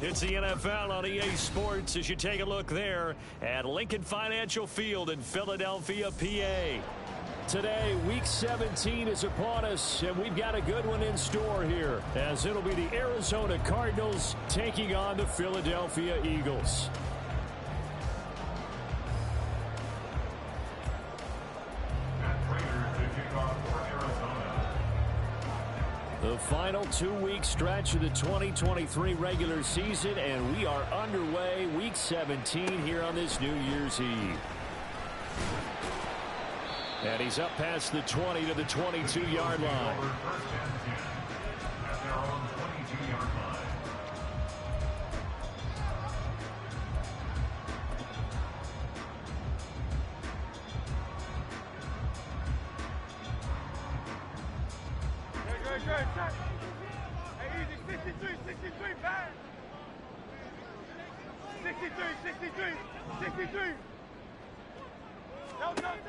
It's the NFL on EA Sports as you take a look there at Lincoln Financial Field in Philadelphia, PA. Today, Week 17 is upon us, and we've got a good one in store here, as it'll be the Arizona Cardinals taking on the Philadelphia Eagles. The final 2-week stretch of the 2023 regular season, and we are underway Week 17 here on this New Year's Eve. And he's up past the 20 to the 22-yard line.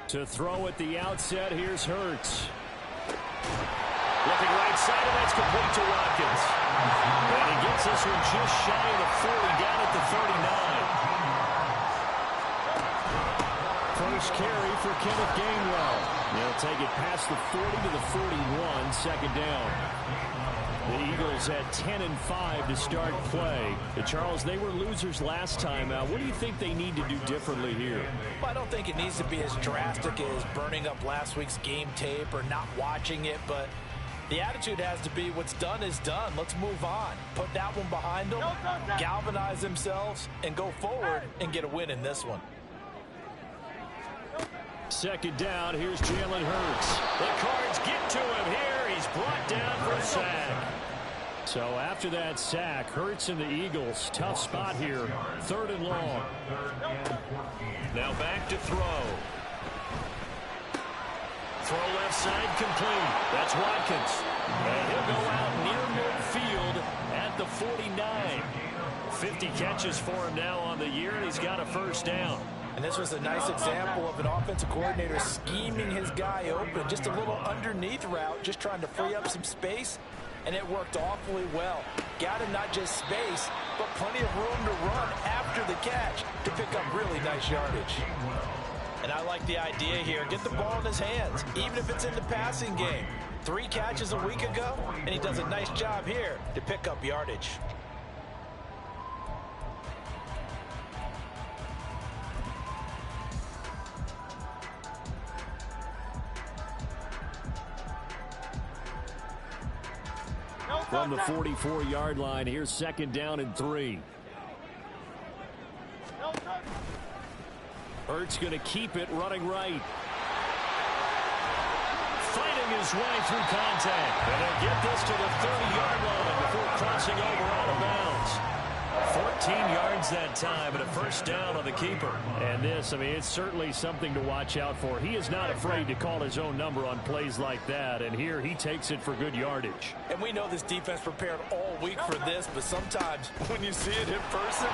To throw at the outset, here's Hurts. Looking right side, and that's complete to Watkins. And he gets this one just shy of the 40, down at the 39. First carry for Kenneth Gainwell. They'll take it past the 40 to the 41, second down. The Eagles at 10-5 to start play. Charles, they were losers last time out. What do you think they need to do differently here? Well, I don't think it needs to be as drastic as burning up last week's game tape or not watching it, but the attitude has to be what's done is done. Let's move on. Put that one behind them, galvanize themselves, and go forward and get a win in this one. Second down, here's Jalen Hurts. The Cards get to him here. He's brought down for a sack. So after that sack, Hurts and the Eagles, tough spot here. Third and long. Now back to throw. Throw left side complete. That's Watkins. And he'll go out near midfield at the 49. 50 catches for him now on the year, and he's got a first down. And this was a nice example of an offensive coordinator scheming his guy open. Just a little underneath route, just trying to free up some space, and it worked awfully well. Got him not just space, but plenty of room to run after the catch to pick up really nice yardage. And I like the idea here. Get the ball in his hands, even if it's in the passing game. 3 catches a week ago, and he does a nice job here to pick up yardage. From the 44-yard line, here's second down and 3. Hurts going to keep it running right. Fighting his way through contact. And they'll get this to the 30-yard line before crossing over out of bounds. 14 yards that time, and a first down on the keeper. And this, I mean, it's certainly something to watch out for. He is not afraid to call his own number on plays like that, and here he takes it for good yardage. And we know this defense prepared all week for this, but sometimes when you see it in person,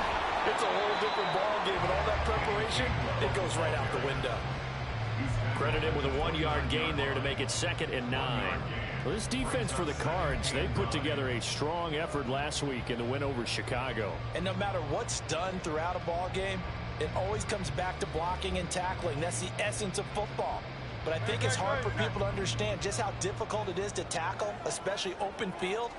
it's a whole different ball game, and all that preparation, it goes right out the window. Credit him with a 1-yard gain there to make it 2nd and 9. Well, this defense for the Cards, they put together a strong effort last week in the win over Chicago. And no matter what's done throughout a ball game, it always comes back to blocking and tackling. That's the essence of football. But I think it's hard for people to understand just how difficult it is to tackle, especially open field.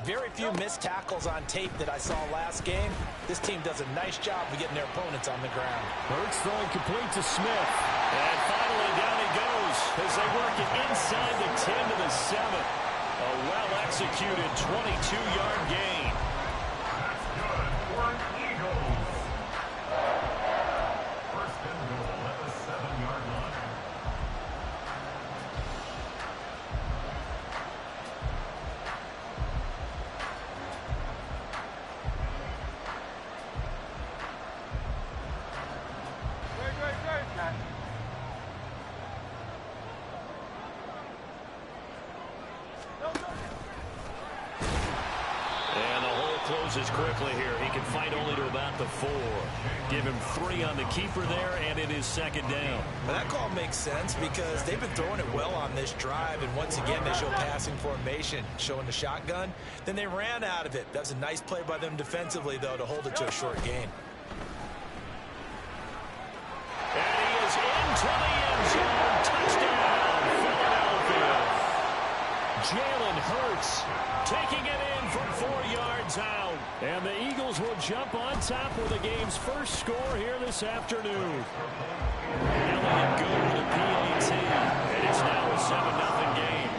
Very few missed tackles on tape that I saw last game. This team does a nice job of getting their opponents on the ground. Hurts throwing complete to Smith. And finally down he goes as they work it inside the 10 to the 7. A well-executed 22-yard gain. First and goal at the 7-yard line. And the closes quickly here. He can fight only to about the 4. Give him 3 on the keeper there, and it is second down. Well, that call makes sense because they've been throwing it well on this drive, and once again they show passing formation, showing the shotgun. Then they ran out of it. That's a nice play by them defensively, though, to hold it to a short gain. And he is into the end zone. Touchdown, Philadelphia. Jalen Hurts taking it in from 4 yards out. And the Eagles will jump on top with the game's first score here this afternoon. Elliott good with a PAT. And it's now a 7-0 game.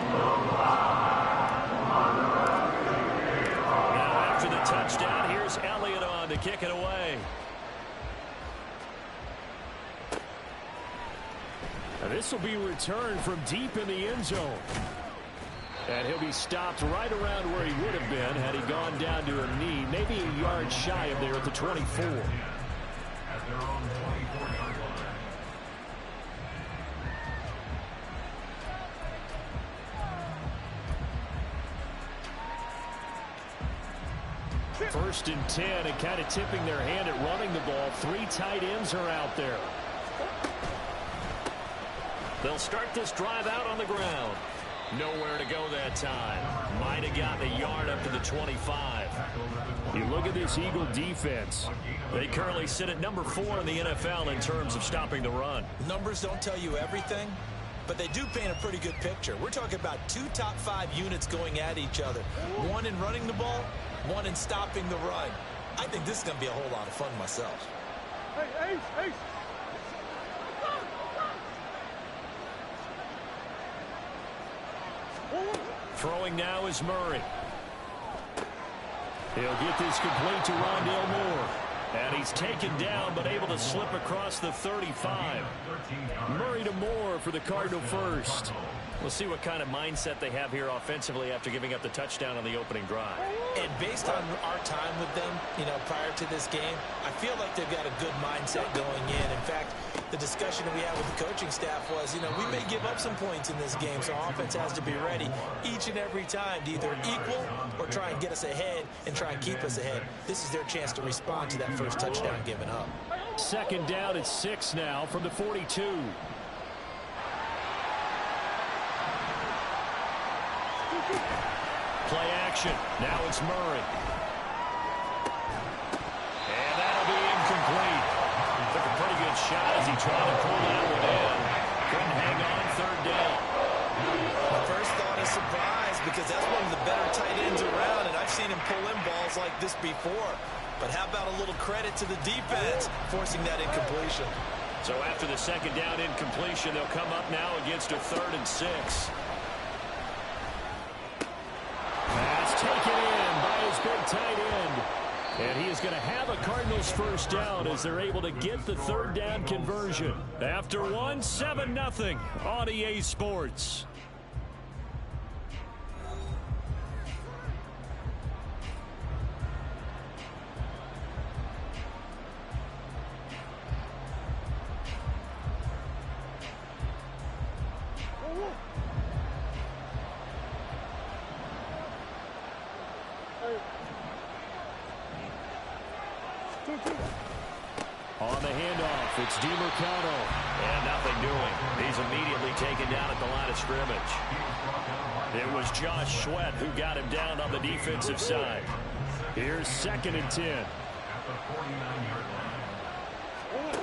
Now after the touchdown, here's Elliott on to kick it away. And this will be returned from deep in the end zone. And he'll be stopped right around where he would have been had he gone down to a knee, maybe a yard shy of there at the 24. At their own 24-yard line. First and 10, and kind of tipping their hand at running the ball. 3 tight ends are out there. They'll start this drive out on the ground. Nowhere to go that time. Might have gotten a yard up to the 25. You look at this Eagle defense. They currently sit at number 4 in the NFL in terms of stopping the run. Numbers don't tell you everything, but they do paint a pretty good picture. We're talking about 2 top 5 units going at each other. 1 in running the ball, 1 in stopping the run. I think this is going to be a whole lot of fun myself. Hey. Throwing now is Murray. He'll get this complete to Rondale Moore. And he's taken down, but able to slip across the 35. Murray to Moore for the Cardinal first. We'll see what kind of mindset they have here offensively after giving up the touchdown on the opening drive. And based on our time with them, prior to this game, I feel like they've got a good mindset going in. In fact, the discussion that we had with the coaching staff was, we may give up some points in this game, so offense has to be ready each and every time to either equal or try and get us ahead and try and keep us ahead. This is their chance to respond to that first touchdown given up. Second down at 6 now from the 42. Play action. Now it's Murray. And that'll be incomplete. Took a pretty good shot as he tried to pull that one in. Couldn't hang on, third down. My first thought is surprise because that's one of the better tight ends around, and I've seen him pull in balls like this before. But how about a little credit to the defense forcing that incompletion? So after the second down incompletion, they'll come up now against a 3rd and 6. That's taken in by his big tight end. And he is going to have a Cardinals first down as they're able to get the 3rd down conversion. After 1, 7-0 on EA Sports. On the handoff, it's DeMarcano. And nothing doing. He's immediately taken down at the line of scrimmage. It was Josh Sweat who got him down on the defensive side. Here's 2nd and 10. At the 49-yard line.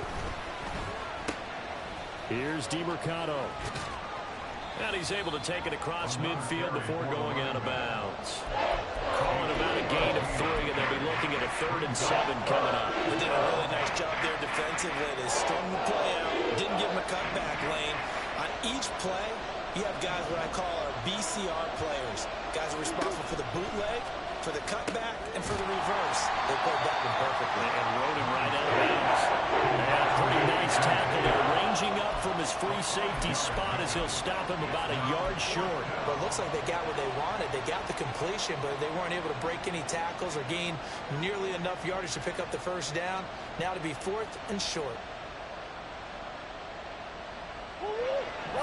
Here's DeMarcano. And he's able to take it across midfield before going out of bounds. Calling about a gain of 3, and they'll be looking at a 3rd and 7 coming up. They did a really nice job there defensively. They strung the play out, didn't give him a cutback lane. On each play, you have guys what I call our BCR players. Guys are responsible for the bootleg, for the cutback, and for the reverse. They played that one perfectly. And rode him right out of bounds. And a pretty nice tackle there, ranging up from his free safety spot as he'll stop him about a yard short. But it looks like they got what they wanted. They got the completion, but they weren't able to break any tackles or gain nearly enough yardage to pick up the first down. Now to be 4th and short.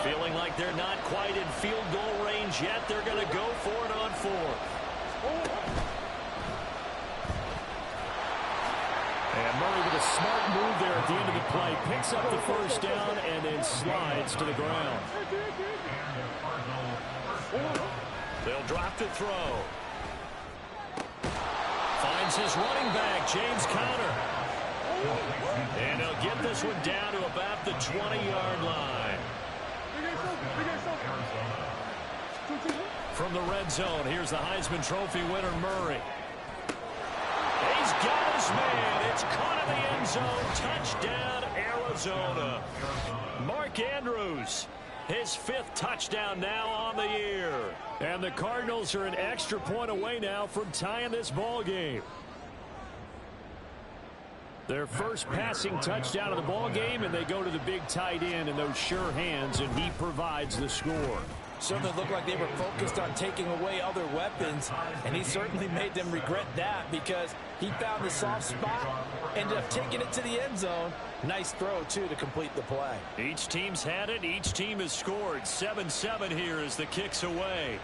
Feeling like they're not quite in field goal range yet. They're going to go for it on 4th. And Murray with a smart move there at the end of the play. Picks up the first down and then slides to the ground. They'll drop to throw. Finds his running back, James Conner. And he'll get this one down to about the 20-yard line. From the red zone, here's the Heisman Trophy winner, Murray. He's got his man. It's caught in the end zone. Touchdown, Arizona. Mark Andrews, his 5th touchdown now on the year. And the Cardinals are an extra point away now from tying this ball game. Their first passing touchdown of the ball game, and they go to the big tight end in those sure hands, and he provides the score. Certainly looked like they were focused on taking away other weapons, and he certainly made them regret that because he found the soft spot, ended up taking it to the end zone. Nice throw, too, to complete the play. Each team's had it. Each team has scored. 7-7 here as the kick's away.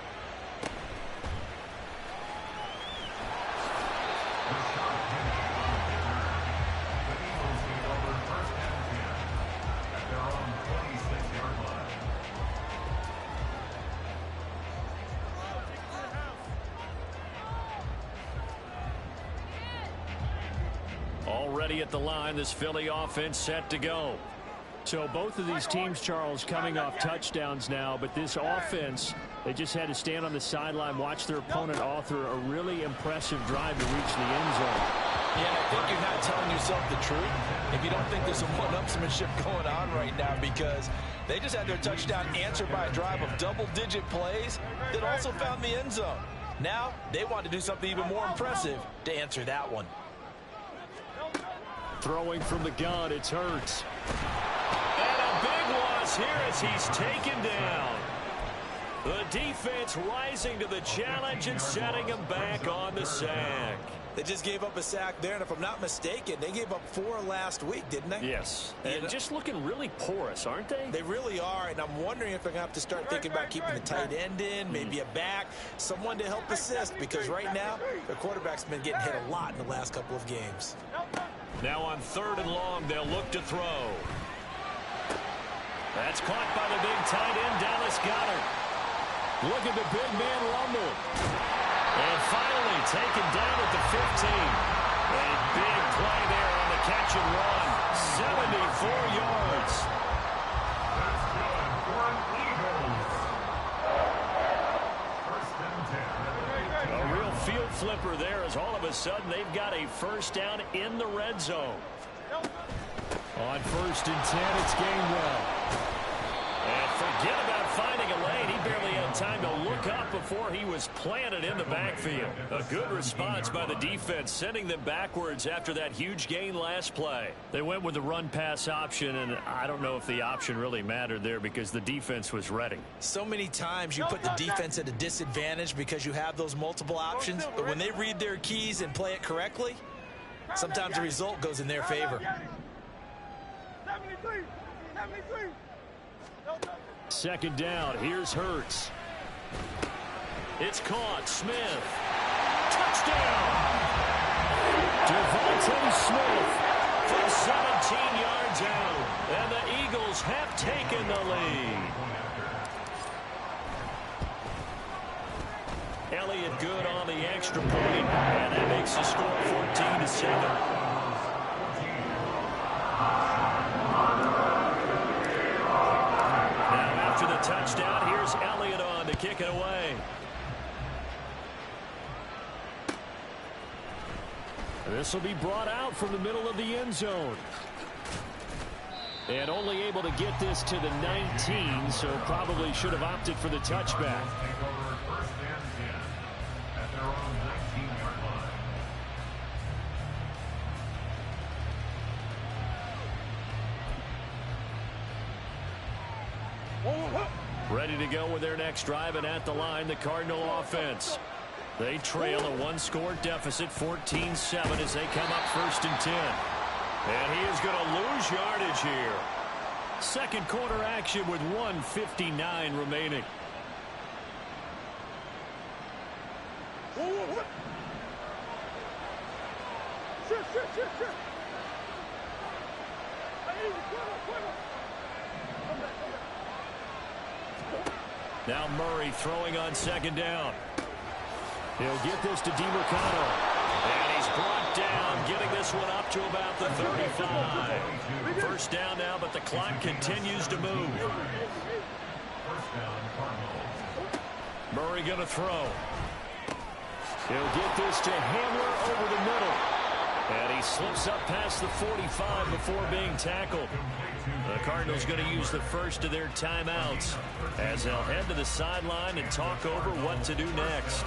Already at the line, this Philly offense set to go. So both of these teams, Charles, coming off touchdowns now, but this offense, they just had to stand on the sideline, watch their opponent author a really impressive drive to reach the end zone. Yeah, I think you're not telling yourself the truth if you don't think there's some one-upsmanship going on right now, because they just had their touchdown answered by a drive of double-digit plays that also found the end zone. Now they want to do something even more impressive to answer that one. Throwing from the gun, it's Hurts. And a big loss here as he's taken down. The defense rising to the challenge and setting him back on the sack. They just gave up a sack there, and if I'm not mistaken, they gave up 4 last week, didn't they? Yes, and just looking really porous, aren't they? They really are, and I'm wondering if they're going to have to start thinking about keeping the tight end in, maybe a back, someone to help assist, because right now, their quarterback's been getting hit a lot in the last couple of games. Now on 3rd and long, they'll look to throw. That's caught by the big tight end, Dallas Goedert. Look at the big man rumble. And finally taken down at the 15. A big play there on the catch and run. 74 yards. That's good for an Eagles. 1st and 10. A real field flipper there as all of a sudden they've got a first down in the red zone. On 1st and 10, it's Gainwell. And forget about finding a lane. He barely had time to look up before he was planted in the backfield. A good response by the defense, sending them backwards after that huge gain last play. They went with the run-pass option, and I don't know if the option really mattered there because the defense was ready. So many times you put the defense at a disadvantage because you have those multiple options, but when they read their keys and play it correctly, sometimes the result goes in their favor. 2nd down. Here's Hurts. It's caught. Smith. Touchdown! Devontae Smith from 17 yards out. And the Eagles have taken the lead. Elliott good on the extra point, and that makes the score 14-7. After the touchdown, here's Elliott on to kick it away. This will be brought out from the middle of the end zone. And only able to get this to the 19, so probably should have opted for the touchback. Take over 1st and 10 at their own 19-yard line. Ready to go with their next drive, and at the line, the Cardinal offense. They trail a 1-score deficit, 14-7, as they come up 1st and 10. And he is going to lose yardage here. 2nd quarter action with 1:59 remaining. Now Murray throwing on second down. He'll get this to DiMercado. And he's brought down, getting this one up to about the 35. First down now, but the clock continues to move. Murray going to throw. He'll get this to Hamler over the middle. And he slips up past the 45 before being tackled. The Cardinals going to use the first of their timeouts as they'll head to the sideline and talk over what to do next.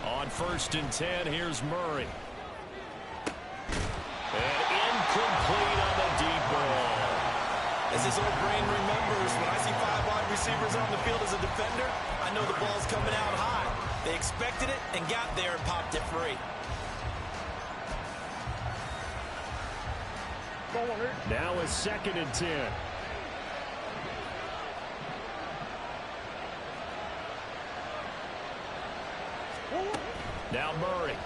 On 1st and 10, here's Murray. And incomplete on the deep ball. As his old brain remembers, when I see 5 wide receivers on the field as a defender, I know the ball's coming out high. They expected it and got there and popped it free. Now it's 2nd and 10. Now Murray.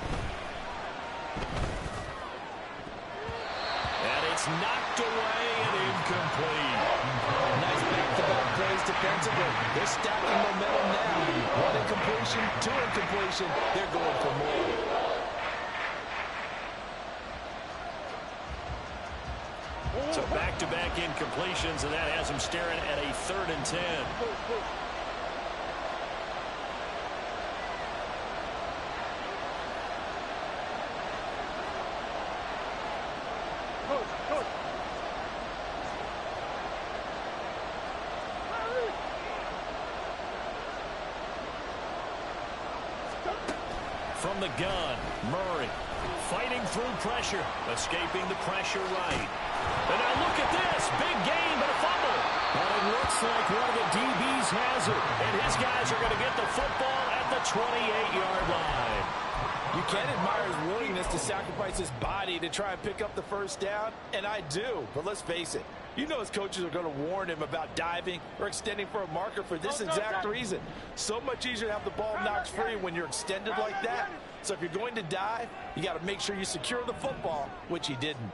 And it's knocked away and incomplete. Nice back-to-back plays defensively. They're stacking momentum now. 1 incompletion, 2 incompletion. They're going for more. So back-to-back incompletions, and that has him staring at a 3rd and 10. From the gun, Murray fighting through pressure, escaping the pressure right. And now look at this, big gain, but a fumble. And it looks like one of the DBs has it, and his guys are going to get the football at the 28-yard line. You can't admire his willingness to sacrifice his body to try and pick up the first down, and I do. But let's face it, you know his coaches are going to warn him about diving or extending for a marker for this exact reason. So much easier to have the ball knocked free when you're extended like that. So if you're going to dive, you got to make sure you secure the football, which he didn't.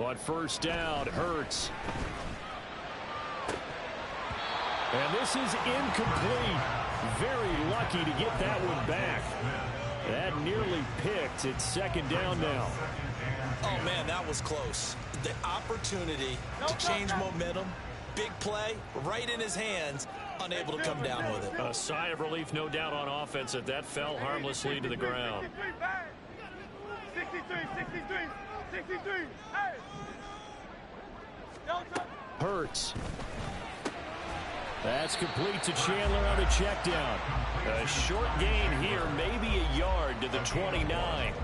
On 1st down, Hurts. And this is incomplete. Very lucky to get that one back. That nearly picked. It's 2nd down now. Oh, man, that was close. The opportunity to change momentum, big play, right in his hands, unable to come down with it. A sigh of relief, no doubt, on offense that fell harmlessly to the ground. 63. Hurts. That's complete to Chandler on a check down. A short gain here, maybe a yard to the 29.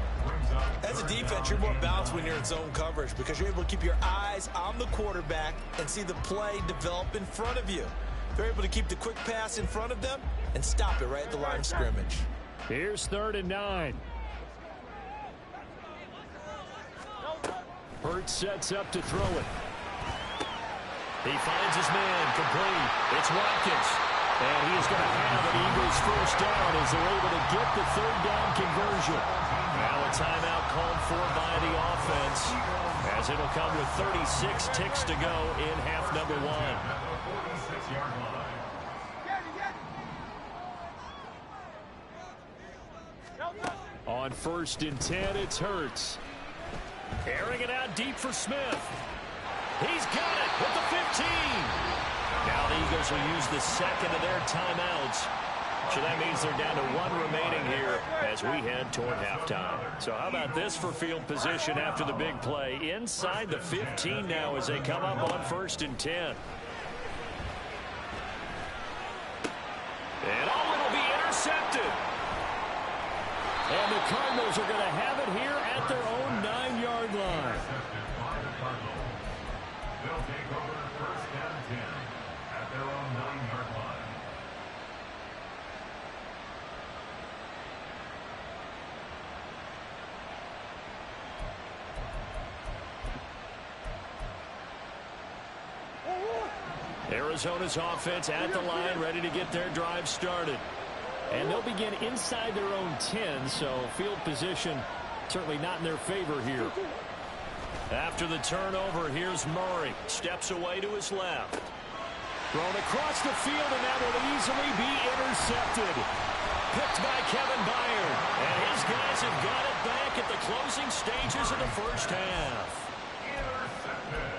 As a defense, you're more balanced when you're in zone coverage because you're able to keep your eyes on the quarterback and see the play develop in front of you. They're able to keep the quick pass in front of them and stop it right at the line of scrimmage. Here's 3rd and 9. Hurts sets up to throw it. He finds his man, complete. It's Watkins. And he is going to have an Eagles first down as they're able to get the 3rd down conversion. Now a timeout called for by the offense as it'll come with 36 ticks to go in half number 1. On 1st and 10, it's Hurts. Airing it out deep for Smith. He's got it with the 15. Now the Eagles will use the 2nd of their timeouts. So that means they're down to 1 remaining here as we head toward halftime. So how about this for field position after the big play? Inside the 15 now as they come up on 1st and 10. And oh, it'll be intercepted. And the Cardinals are going to have it here at their own 9-yard line. They'll take over 1st and 10 at their own 9-yard line. Arizona's offense at the line, ready to get their drive started. And they'll begin inside their own 10, so field position certainly not in their favor here. After the turnover, here's Murray. Steps away to his left. Thrown across the field, and that will easily be intercepted. Picked by Kevin Byard. And his guys have got it back at the closing stages of the first half. Intercepted.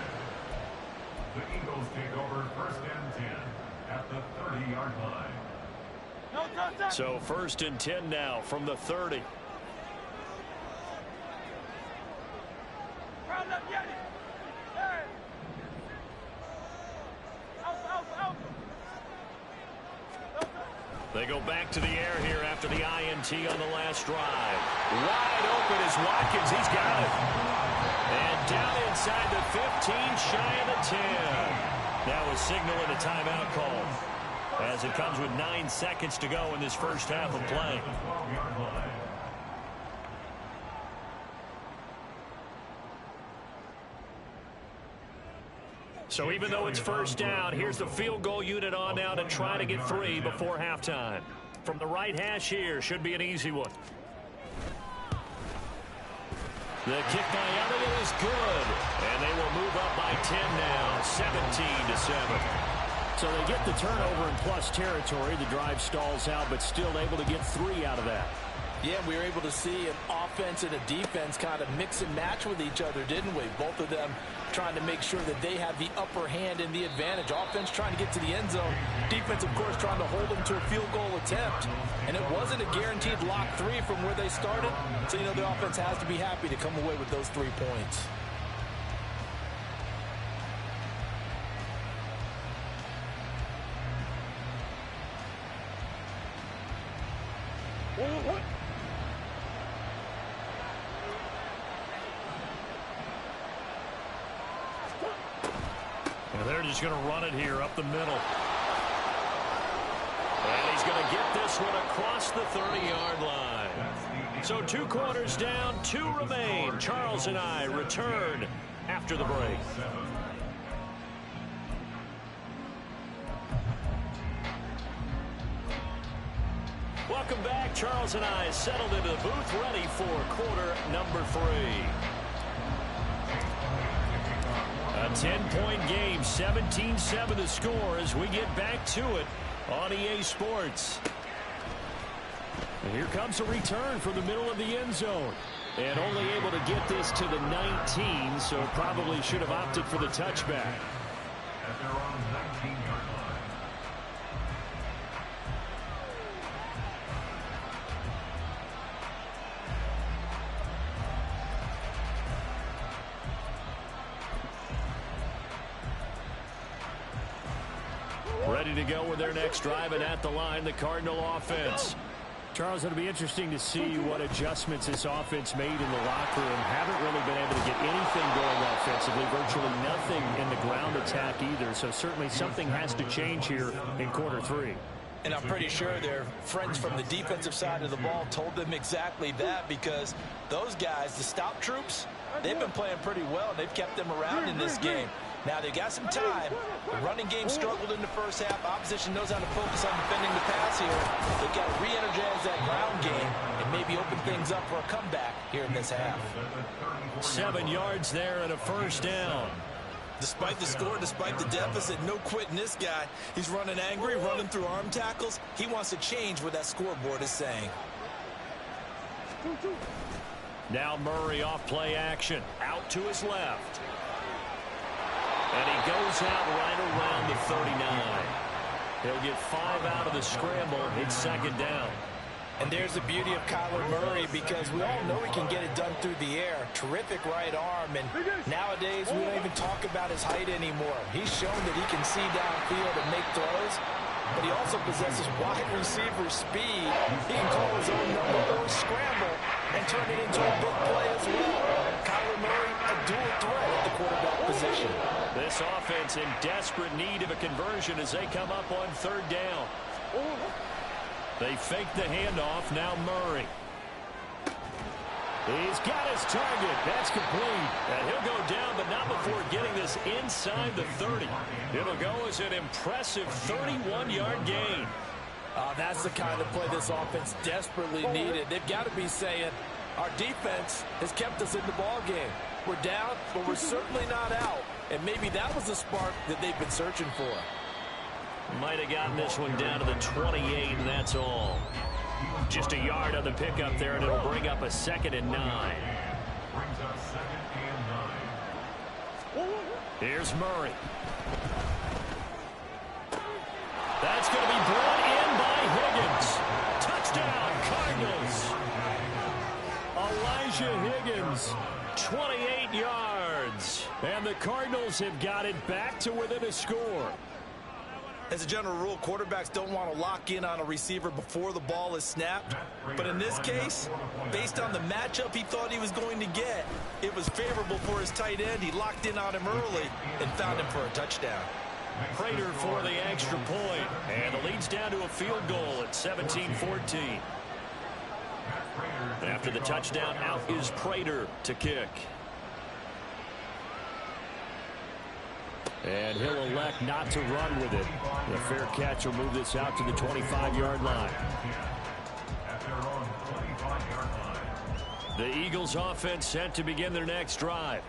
The Eagles take over first and 10 at the 30-yard line. No contact. So first and 10 now from the 30. Round up, get it. Hey. Out. They go back to the air here after the INT on the last drive. Wide open is Watkins. He's got it. And down inside the 15, shy of the 10. That was signaling a timeout call, as it comes with 9 seconds to go in this first half of play. So even though it's first down, here's the field goal unit on now to try to get 3 before halftime. From the right hash here, should be an easy one. The kick by Elliott is good, and they will move up by 10 now, 17-7. So they get the turnover in plus territory. The drive stalls out, but still able to get 3 out of that. Yeah, we were able to see an offense and a defense kind of mix and match with each other, didn't we? Both of them trying to make sure that they have the upper hand and the advantage. Offense trying to get to the end zone. Defense, of course, trying to hold them to a field goal attempt. And it wasn't a guaranteed lock 3 from where they started. So, the offense has to be happy to come away with those 3 points. They're just going to run it here up the middle. And he's going to get this one across the 30-yard line. So 2 quarters down, 2 remain. Charles and I return after the break. Welcome back. Charles and I settled into the booth, ready for quarter number 3. A 10-point game, 17-7 the score as we get back to it on EA Sports. And here comes a return from the middle of the end zone. And only able to get this to the 19, so probably should have opted for the touchback. At their own 19-yard line. Ready to go with their next drive, and at the line, the Cardinal offense. Charles, it'll be interesting to see what adjustments this offense made in the locker room. Haven't really been able to get anything going offensively, virtually nothing in the ground attack either. So certainly something has to change here in quarter 3. And I'm pretty sure their friends from the defensive side of the ball told them exactly that, because those guys, the stop troops, they've been playing pretty well. They've kept them around in this game. Now they've got some time. The running game struggled in the first half. Opposition knows how to focus on defending the pass here. They've got to re-energize that ground game and maybe open things up for a comeback here in this half. 7 yards there and a first down. Despite the score, despite the deficit, no quitting this guy. He's running angry, running through arm tackles. He wants to change what that scoreboard is saying. Now Murray off play action. Out to his left. And he goes out right around the 39. He'll get 5 out of the scramble. It's second down. And there's the beauty of Kyler Murray, because we all know he can get it done through the air. Terrific right arm, and nowadays we don't even talk about his height anymore. He's shown that he can see downfield and make throws, but he also possesses wide receiver speed. He can call his own number or scramble and turn it into a big play as well. Kyler Murray, a dual threat at the quarterback position. This offense in desperate need of a conversion as they come up on third down. They fake the handoff. Now Murray. He's got his target. That's complete. And he'll go down, but not before getting this Eagles inside the 30. It'll go as an impressive 31-yard gain. That's the kind of play this offense desperately needed. They've got to be saying, our defense has kept us in the ball game. We're down, but we're certainly not out. And maybe that was the spark that they've been searching for. Might have gotten this one down to the 28, and that's all. Just a yard on the pickup there, and it'll bring up a 2nd and 9. Brings up 2nd and 9. Here's Murray. That's going to be brought in by Higgins. Touchdown, Cardinals. Elijah Higgins, 28 yards. And the Cardinals have got it back to within a score. As a general rule, quarterbacks don't want to lock in on a receiver before the ball is snapped. But in this case, based on the matchup he thought he was going to get, it was favorable for his tight end. He locked in on him early and found him for a touchdown. Prater for the extra point, and the lead's down to a field goal at 17-14. After the touchdown, out is Prater to kick. And he'll elect not to run with it. The fair catch will move this out to the 25-yard line. At their own 25-yard line. The Eagles offense set to begin their next drive.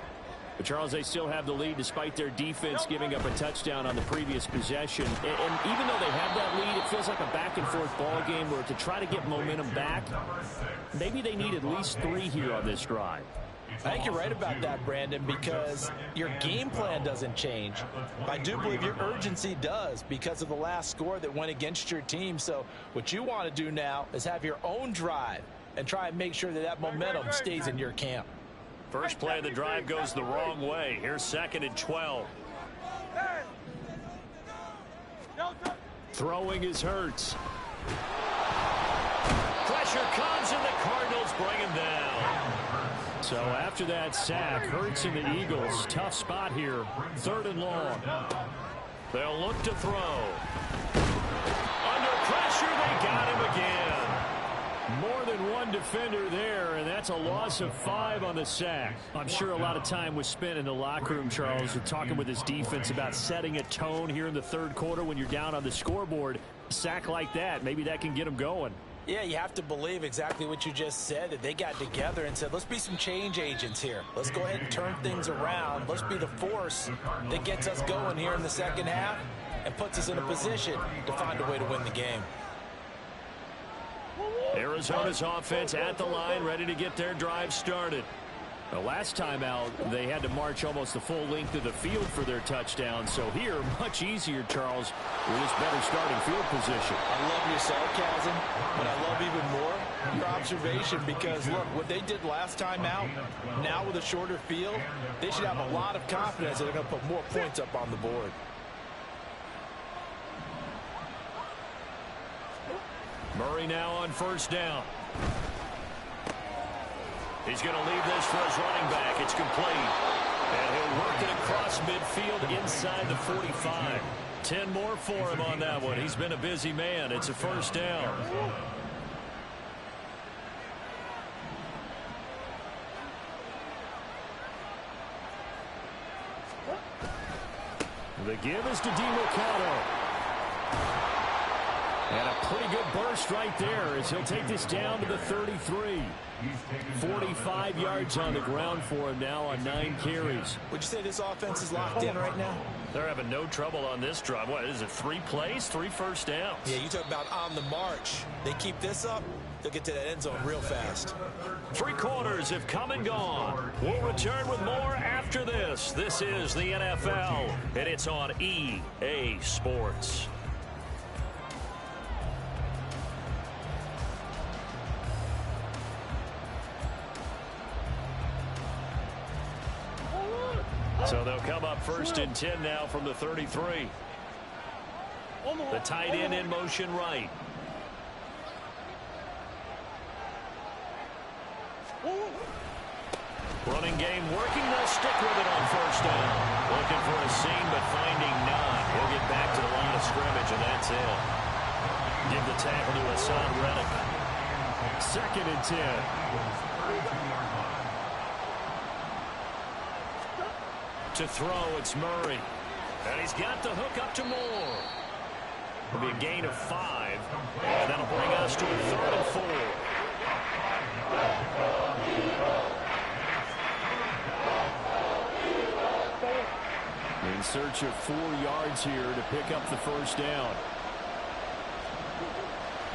But Charles, they still have the lead despite their defense giving up a touchdown on the previous possession. And even though they have that lead, it feels like a back-and-forth ball game where to try to get momentum back, maybe they need at least 3 here on this drive. I think you're right about that, Brandon, because your game plan doesn't change. I do believe your urgency does because of the last score that went against your team. So what you want to do now is have your own drive and try and make sure that that momentum stays in your camp. First play of the drive goes the wrong way. Here's 2nd and 12. Throwing is Hurts. Pressure comes and the Cardinals bring him down. So after that sack, Hurts and the Eagles, tough spot here. 3rd and long. They'll look to throw. Under pressure, they got him again. More than one defender there, and that's a loss of 5 on the sack. I'm sure a lot of time was spent in the locker room, Charles, with talking with his defense about setting a tone here in the 3rd quarter when you're down on the scoreboard. A sack like that, maybe that can get them going. Yeah, you have to believe exactly what you just said, that they got together and said, let's be some change agents here. Let's go ahead and turn things around. Let's be the force that gets us going here in the 2nd half and puts us in a position to find a way to win the game. Arizona's offense at the line, ready to get their drive started. The last time out, they had to march almost the full length of the field for their touchdown. So here, much easier, Charles, with this better starting field position. I love your sarcasm, but I love even more your observation because, look, what they did last time out, now with a shorter field, they should have a lot of confidence that they're going to put more points up on the board. Murray now on 1st down. He's going to leave this for his running back. It's complete. And he'll work it across midfield inside the 45. 10 more for him on that one. He's been a busy man. It's a 1st down. The give is to DeMarcado. And a pretty good burst right there as he'll take this down to the 33. 45 yards on the ground for him now on 9 carries. Would you say this offense is locked in right now? They're having no trouble on this drive. What is it, 3 plays, 3 first downs? Yeah, you talk about on the march. They keep this up, they'll get to that end zone real fast. 3 quarters have come and gone. We'll return with more after this. This is the NFL, and it's on EA Sports. So they'll come up 1st and 10 now from the 33. The tight end in motion right. Running game working. They'll stick with it on 1st down. Looking for a seam, but finding none. He'll get back to the line of scrimmage, and that's it. Give the tackle to Hassan Reddick. 2nd and 10. To throw, it's Murray. And he's got the hook up to Moore. It'll be a gain of 5. And that'll bring us to a 3rd and 4. In search of 4 yards here to pick up the first down.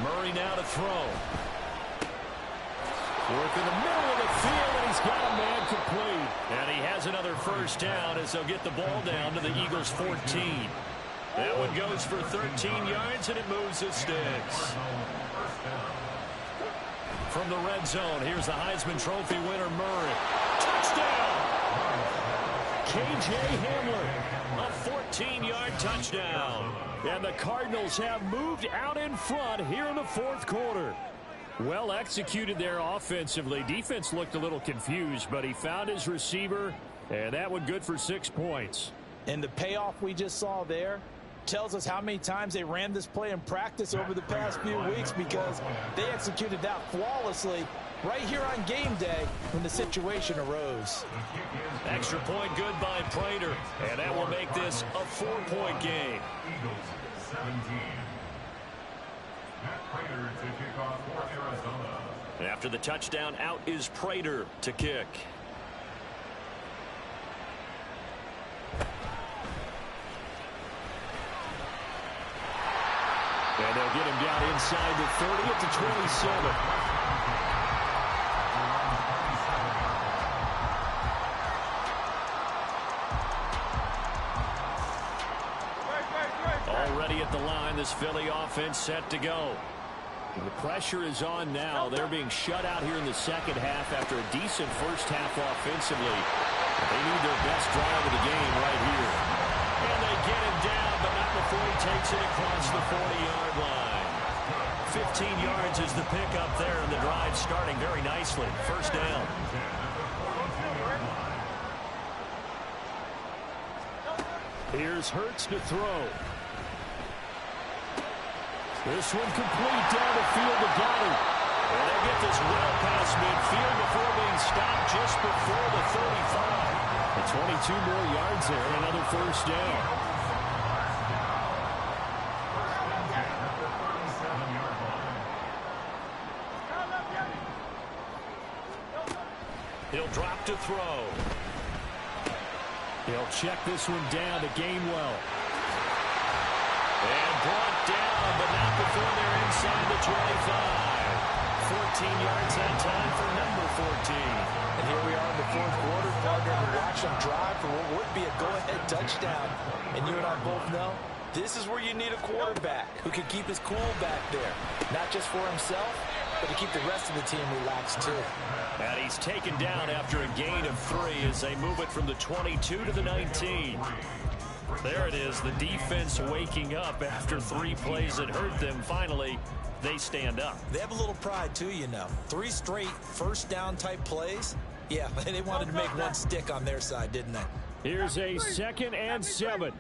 Murray now to throw. Work in the middle of the field, and he's got a man complete. And he has another first down as they'll get the ball down to the Eagles' 14. That one goes for 13 yards, and it moves the sticks. From the red zone, here's the Heisman Trophy winner, Murray. Touchdown! K.J. Hamler, a 14-yard touchdown. And the Cardinals have moved out in front here in the 4th quarter. Well executed there offensively. Defense looked a little confused, but he found his receiver, and that one good for 6 points. And the payoff we just saw there tells us how many times they ran this play in practice over the past few weeks, because they executed that flawlessly right here on game day when the situation arose. Extra point good by Prater, and that will make this a 4-point game. Eagles 17. Matt Prater to kick off for Arizona. After the touchdown, out is Prater to kick. And they'll get him down inside the 30 at the 27. Already at the line, this Philly offense set to go. The pressure is on now. They're being shut out here in the second half after a decent first half offensively. They need their best drive of the game right here. And they get him down, but not before he takes it across the 40-yard line. 15 yards is the pickup there, and the drive starting very nicely. First down. Here's Hurts to throw. This one complete down the field to Goddard. And they get this well past midfield before being stopped just before the 35. And 22 more yards there, and another first down. He'll drop to throw. He'll check this one down to Gainwell. And brought down, but not before they're inside the 25. 14 yards that time for number 14. And here we are in the 4th quarter, partner, and watch them drive for what would be a go-ahead touchdown. And you and I both know this is where you need a quarterback who can keep his cool back there. Not just for himself, but to keep the rest of the team relaxed too. And he's taken down after a gain of 3 as they move it from the 22 to the 19. There it is, the defense waking up after 3 plays that hurt them. Finally, they stand up. They have a little pride too, you know. 3 straight first down type plays. Yeah, they wanted to make one stick on their side, didn't they? Here's a 2nd and 7.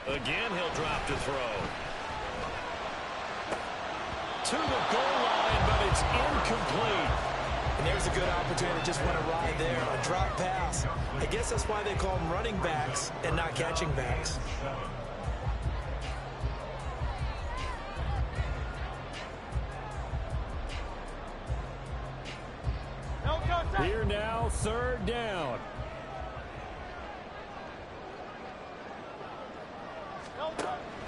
Again, he'll drop to throw. To the goal line, but it's incomplete. And there's a good opportunity. Just went awry there. A drop pass. I guess that's why they call them running backs and not catching backs. Here now, 3rd down.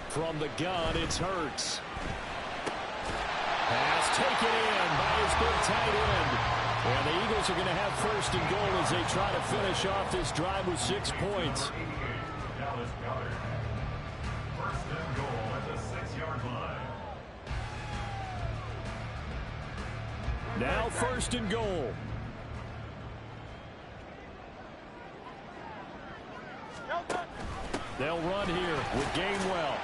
From the gun, it's Hurts. Pass taken in by his big tight end. And the Eagles are going to have 1st and goal as they try to finish off this drive with 6 points. Dallas Goddard. 1st and goal at the 6-yard line. Now 1st and goal. They'll run here with Gainwell.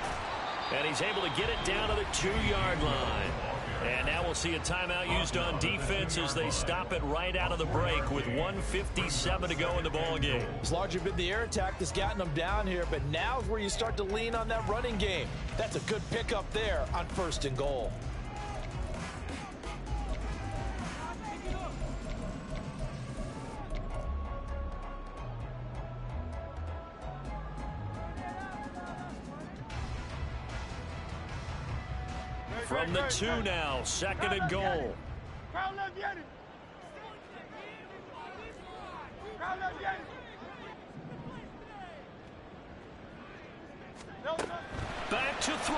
And he's able to get it down to the 2-yard line. And now we'll see a timeout used on defense as they stop it right out of the break with 1:57 to go in the ball game. It's largely been the air attack that's gotten them down here, but now's where you start to lean on that running game. That's a good pickup there on 1st and goal. From the 2 now, 2nd and goal. Crowd love Yanni. Crowd love Yanni. Back to throw.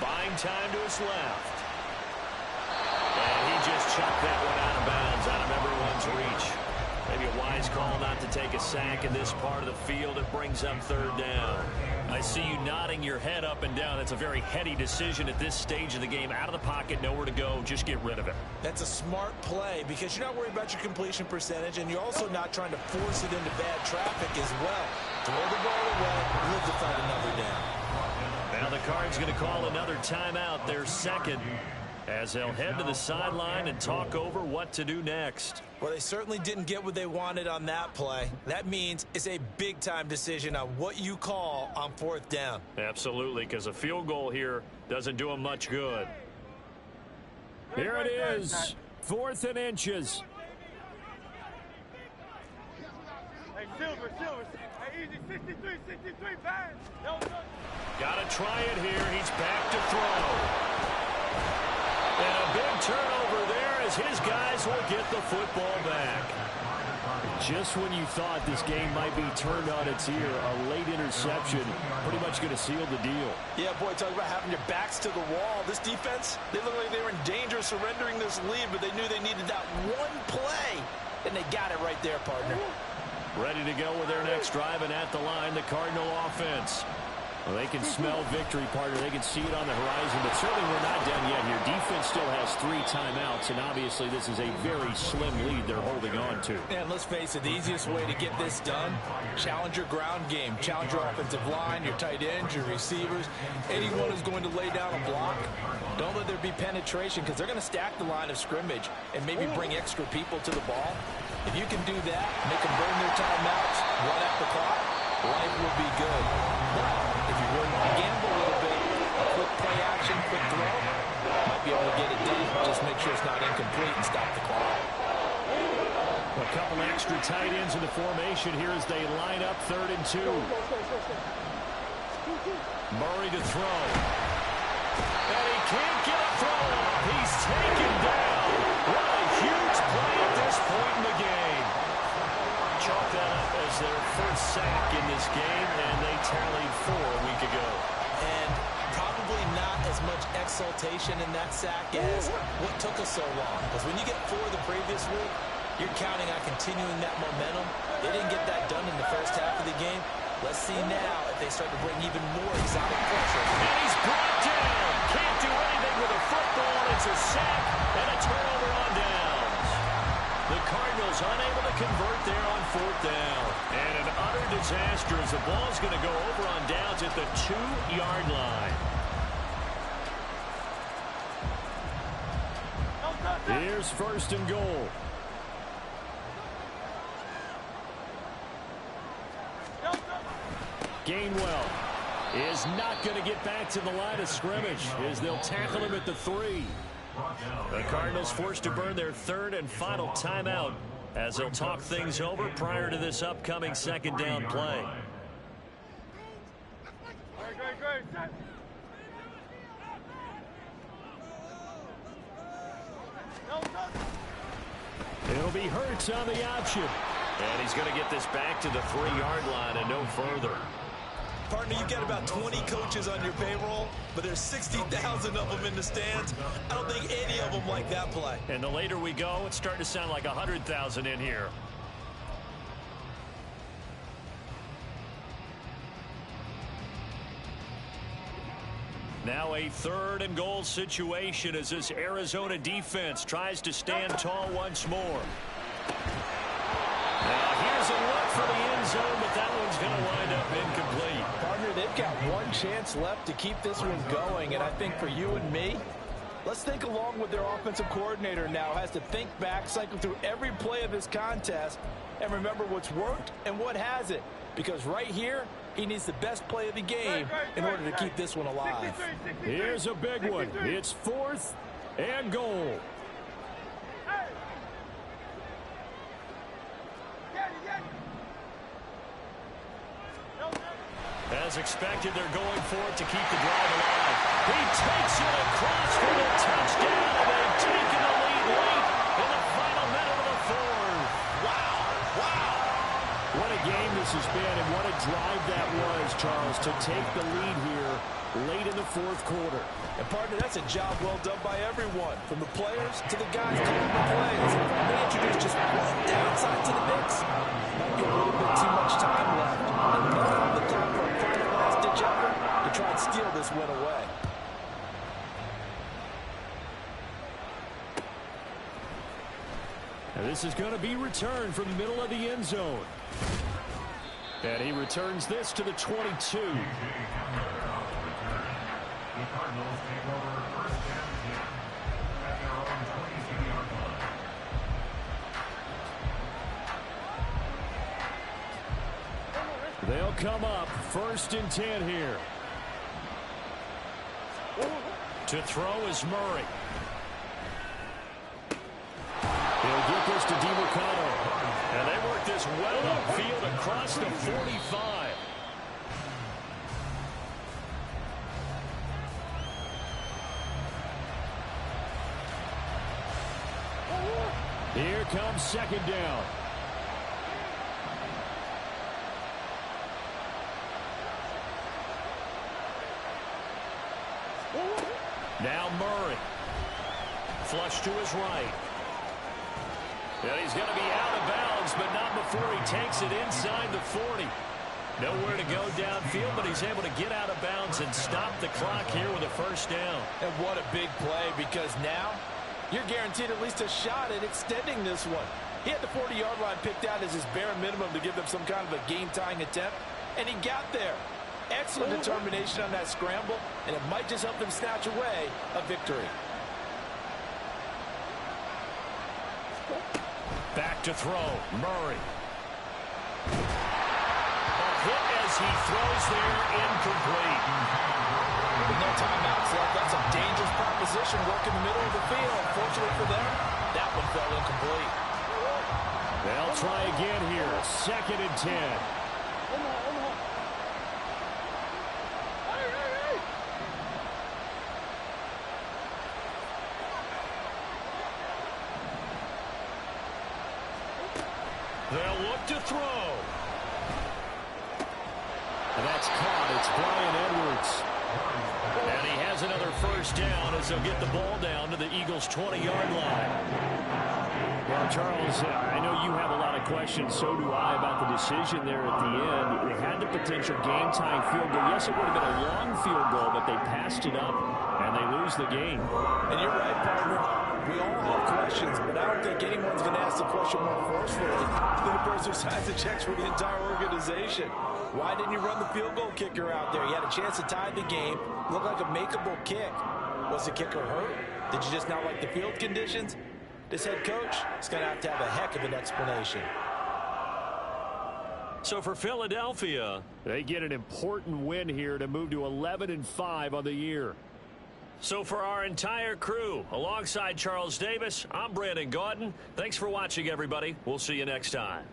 Buying time to his left. And he just chucked that one out of bounds, out of everyone's reach. Maybe a wise call not to take a sack in this part of the field. It brings up 3rd down. I see you nodding your head up and down. That's a very heady decision at this stage of the game. Out of the pocket, nowhere to go. Just get rid of it. That's a smart play because you're not worried about your completion percentage, and you're also not trying to force it into bad traffic as well. Throw the ball away, live to fight another down. Now the Cards going to call another timeout, their 2nd, as they'll head to the sideline and talk over what to do next. Well, they certainly didn't get what they wanted on that play. That means it's a big-time decision on what you call on 4th down. Absolutely, because a field goal here doesn't do them much good. Here it is, 4th and inches. Hey, Silver. Hey, easy, 63, bang. Got to try it here. He's back to throw. And a big turnover there as his guys will get the football back. Just when you thought this game might be turned on its ear, a late interception pretty much going to seal the deal. Yeah, boy, talk about having your backs to the wall. This defense, they look like they were in danger of surrendering this lead, but they knew they needed that one play, and they got it right there, partner. Ready to go with their next drive, and at the line, the Cardinal offense. Well, they can smell victory, partner. They can see it on the horizon, but certainly we're not done yet here. Defense still has 3 timeouts, and obviously this is a very slim lead they're holding on to. And let's face it, the easiest way to get this done, challenge your ground game. Challenge your offensive line, your tight ends, your receivers, anyone who's going to lay down a block. Don't let there be penetration because they're going to stack the line of scrimmage and maybe bring extra people to the ball. If you can do that, make them burn their timeouts, run out the clock, life will be good. But if you really want to gamble a little bit, a quick play action, quick throw, might be able to get it done. Just make sure it's not incomplete and stop the clock. A couple extra tight ends in the formation here as they line up 3rd and 2. Murray to throw. And he can't get a throw off. He's taken down. What a huge play at this point in the game. Chalk that up as their first sack in this game, and they tallied 4 a week ago. And probably not as much exultation in that sack as what took us so long. Because when you get 4 the previous week, you're counting on continuing that momentum. They didn't get that done in the first half of the game. Let's see now if they start to bring even more exotic pressure. And he's brought down. Can't do anything with a football. It's a sack and a turnover on downs. The Cardinals unable to convert there on 4th down. And an utter disaster as the ball's going to go over on downs at the 2-yard line. Here's 1st and goal. Gainwell is not going to get back to the line of scrimmage as they'll tackle him at the 3. The Cardinals forced to burn their 3rd and final timeout as they'll talk things over prior to this upcoming 2nd down play. Great. It'll be Hurts on the option. And he's going to get this back to the 3-yard line and no further. Partner, you got about 20 coaches on your payroll, but there's 60,000 of them in the stands. I don't think any of them like that play. And the later we go, it's starting to sound like 100,000 in here. Now a 3rd and goal situation as this Arizona defense tries to stand tall once more. Now here's a look for the end zone, but that one's going to wind up incomplete. Partner, they've got one chance left to keep this one going, and I think for you and me, let's think along with their offensive coordinator now. Has to think back, cycle through every play of this contest, and remember what's worked and what hasn't. Because right here, he needs the best play of the game in order to keep this one alive. Here's a big one. It's 4th and goal. As As expected, they're going for it to keep the drive alive. He takes it across for the touchdown, and they've taken the lead late in the final minute of the fourth. Wow. Wow. What a game this has been, and what a drive that was, Charles, to take the lead here late in the fourth quarter. And, partner, that's a job well done by everyone, from the players to the guys calling the plays. They introduced just one downside to the mix. Might be a little bit too much time left. And nothing on the clock for a final last-ditch effort to try and steal this win away. Now this is going to be returned from the middle of the end zone. And he returns this to the 22. The Cardinals take over first and 10 at their own 22-yard line. They'll come up first and 10 here. To throw is Murray. He'll get this to DiMercado. And they work this well upfield across the 45. Here comes second down. Now Murray. Flush to his right. And he's going to be out of bounds, but not before he takes it inside the 40. Nowhere to go downfield, but he's able to get out of bounds and stop the clock here with a first down. And what a big play, because now you're guaranteed at least a shot at extending this one. He had the 40-yard line picked out as his bare minimum to give them some kind of a game-tying attempt, and he got there. Excellent determination on that scramble, and it might just help them snatch away a victory. Back to throw, Murray. A hit as he throws there, incomplete. With no timeouts left, that's a dangerous proposition working the middle of the field. Fortunately for them, that one fell incomplete. They'll try again here, second and 10. They'll look to throw. And that's caught. It's Bryan Edwards. And he has another first down as they'll get the ball down to the Eagles' 20-yard line. Well, Charles, I know you have a lot of questions. So do I about the decision there at the end. They had the potential game-tying field goal. Yes, it would have been a long field goal, but they passed it up, and they lose the game. And you're right, partner. We all have questions, but I don't think anyone's going to ask the question more forcefully than the person who signs the checks for the entire organization. Why didn't you run the field goal kicker out there? You had a chance to tie the game. Looked like a makeable kick. Was the kicker hurt? Did you just not like the field conditions? This head coach is going to have a heck of an explanation. So for Philadelphia, they get an important win here to move to 11-5 on the year. So for our entire crew, alongside Charles Davis, I'm Brandon Gaudin. Thanks for watching, everybody. We'll see you next time.